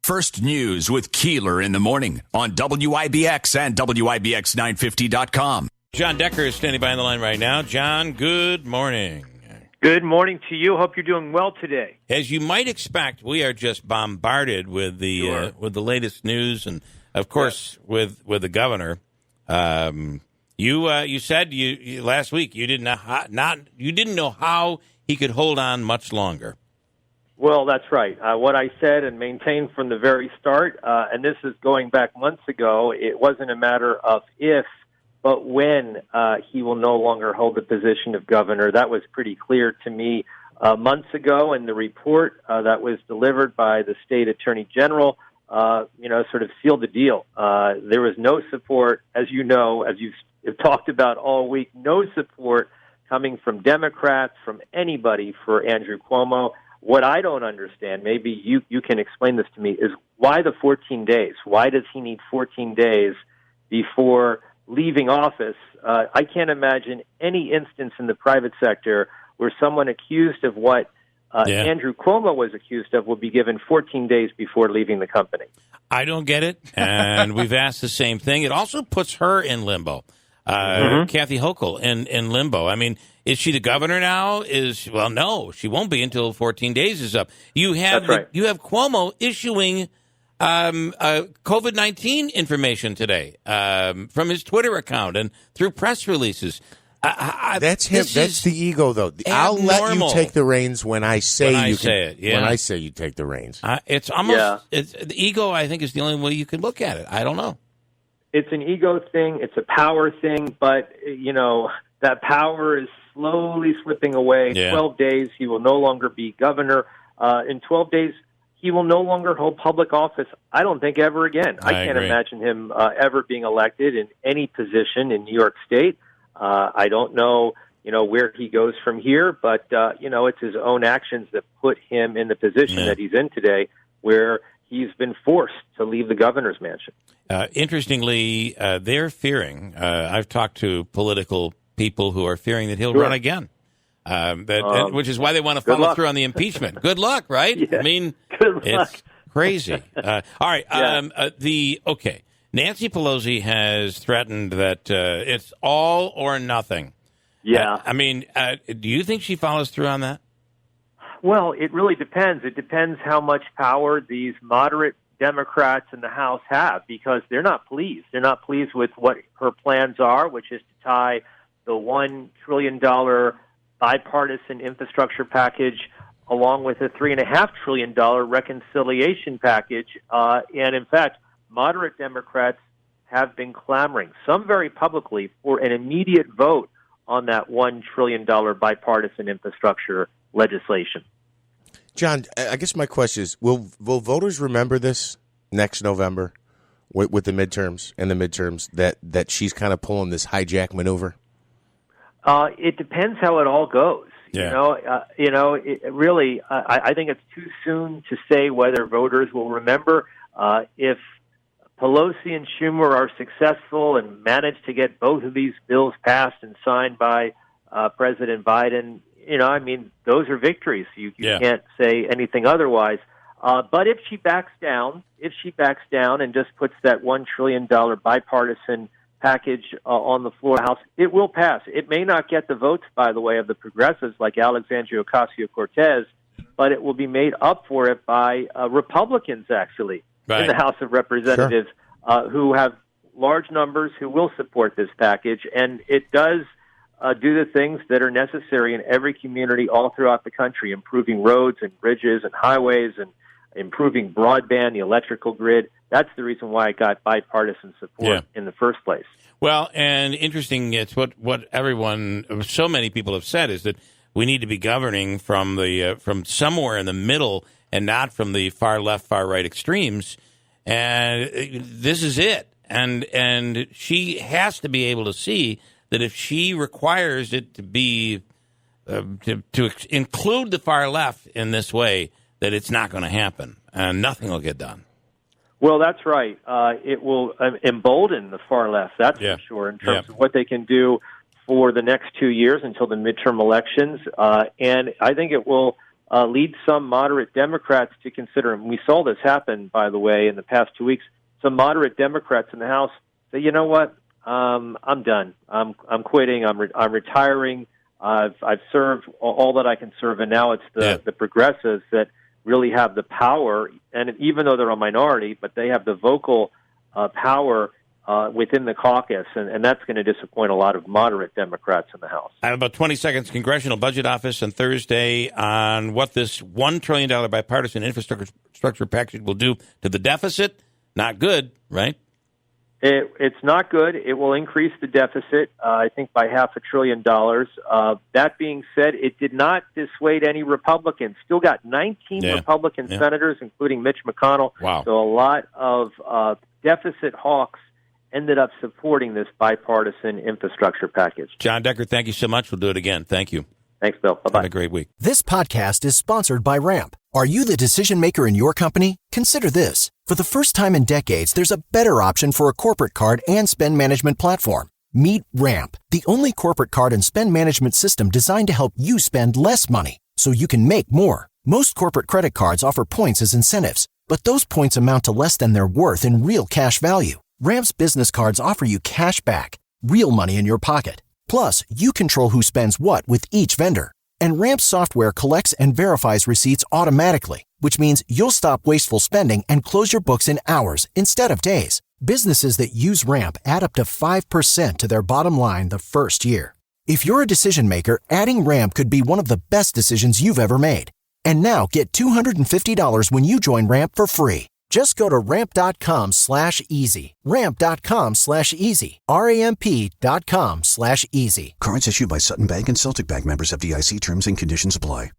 First News with Keeler in the morning on WIBX and WIBX950.com. John Decker is standing by on the line right now. John, good morning. Good morning to you. Hope you're doing well today. As you might expect, we are just bombarded with the latest news, and of course with the governor. You said you last week you didn't know how he could hold on much longer. Well, that's right. What I said and maintained from the very start, and this is going back months ago, it wasn't a matter of if, but when he will no longer hold the position of governor. That was pretty clear to me months ago, and the report that was delivered by the state attorney general, sort of sealed the deal. There was no support, as you know, as you've talked about all week, no support coming from Democrats, from anybody for Andrew Cuomo. What I don't understand, maybe you can explain this to me, is why the 14 days? Why does he need 14 days before leaving office? I can't imagine any instance in the private sector where someone accused of what Andrew Cuomo was accused of will be given 14 days before leaving the company. I don't get it, and we've asked the same thing. It also puts her in limbo. Kathy Hochul in limbo. I mean, is she the governor now? Well, no, she won't be until 14 days is up. You have you have Cuomo issuing COVID-19 information today from his Twitter account and through press releases. That's him. That's the ego, though. I'll let you take the reins when I say When I say you take the reins, it's almost the ego. I think is the only way you can look at it. I don't know. It's an ego thing. It's a power thing. But, that power is slowly slipping away. Yeah. 12 days, he will no longer be governor. In 12 days, he will no longer hold public office, I don't think, ever again. I can't imagine him ever being elected in any position in New York State. I don't know, where he goes from here. But, it's his own actions that put him in the position that he's in today, where he's been forced to leave the governor's mansion. Interestingly, they're fearing, I've talked to political people who are fearing that he'll run again, which is why they want to follow through on the impeachment. Good luck, right? Yeah. I mean, it's crazy. All right. Nancy Pelosi has threatened that it's all or nothing. Yeah. Do you think she follows through on that? Well, it really depends. It depends how much power these moderate Democrats in the House have, because they're not pleased. They're not pleased with what her plans are, which is to tie the $1 trillion bipartisan infrastructure package along with a $3.5 trillion reconciliation package. And in fact, moderate Democrats have been clamoring, some very publicly, for an immediate vote on that $1 trillion bipartisan infrastructure legislation. John, I guess my question is, will voters remember this next November with the midterms that she's kind of pulling this hijack maneuver? It depends how it all goes. Yeah. I think it's too soon to say whether voters will remember. If Pelosi and Schumer are successful and manage to get both of these bills passed and signed by President Biden, those are victories. You can't say anything otherwise. But if she backs down and just puts that $1 trillion bipartisan package on the floor of the House, it will pass. It may not get the votes, by the way, of the progressives like Alexandria Ocasio-Cortez, but it will be made up for it by Republicans, actually, in the House of Representatives, who have large numbers who will support this package. And it does do the things that are necessary in every community all throughout the country, improving roads and bridges and highways and improving broadband, the electrical grid. That's the reason why it got bipartisan support in the first place. Well, and interesting, it's what so many people have said, is that we need to be governing from somewhere in the middle and not from the far left, far right extremes. And this is it. And she has to be able to see that if she requires it to be to include the far left in this way, that it's not going to happen and nothing will get done. Well, that's right. It will embolden the far left, that's for sure, in terms of what they can do for the next 2 years until the midterm elections. And I think it will lead some moderate Democrats to consider, and we saw this happen, by the way, in the past 2 weeks, some moderate Democrats in the House say, you know what, I'm done. I'm quitting. I'm retiring. I've served all that I can serve, and now it's the progressives that really have the power, and even though they're a minority, but they have the vocal power within the caucus, and that's going to disappoint a lot of moderate Democrats in the House. I have about 20 seconds. Congressional Budget Office on Thursday on what this $1 trillion bipartisan infrastructure package will do to the deficit. Not good, right? It's not good. It will increase the deficit, I think, by $500 billion. That being said, it did not dissuade any Republicans. Still got 19 Republican senators, including Mitch McConnell. Wow. So a lot of deficit hawks ended up supporting this bipartisan infrastructure package. John Decker, thank you so much. We'll do it again. Thank you. Thanks, Bill. Bye-bye. Have a great week. This podcast is sponsored by Ramp. Are you the decision maker in your company? Consider this. For the first time in decades, there's a better option for a corporate card and spend management platform. Meet Ramp, the only corporate card and spend management system designed to help you spend less money so you can make more. Most corporate credit cards offer points as incentives, but those points amount to less than their worth in real cash value. Ramp's business cards offer you cash back, real money in your pocket. Plus, you control who spends what with each vendor. And Ramp's software collects and verifies receipts automatically, which means you'll stop wasteful spending and close your books in hours instead of days. Businesses that use Ramp add up to 5% to their bottom line the first year. If you're a decision maker, adding Ramp could be one of the best decisions you've ever made. And now get $250 when you join Ramp for free. Just go to ramp.com/easy. Ramp.com/easy. RAMP.com/easy. Cards issued by Sutton Bank and Celtic Bank, members FDIC. Terms and conditions apply.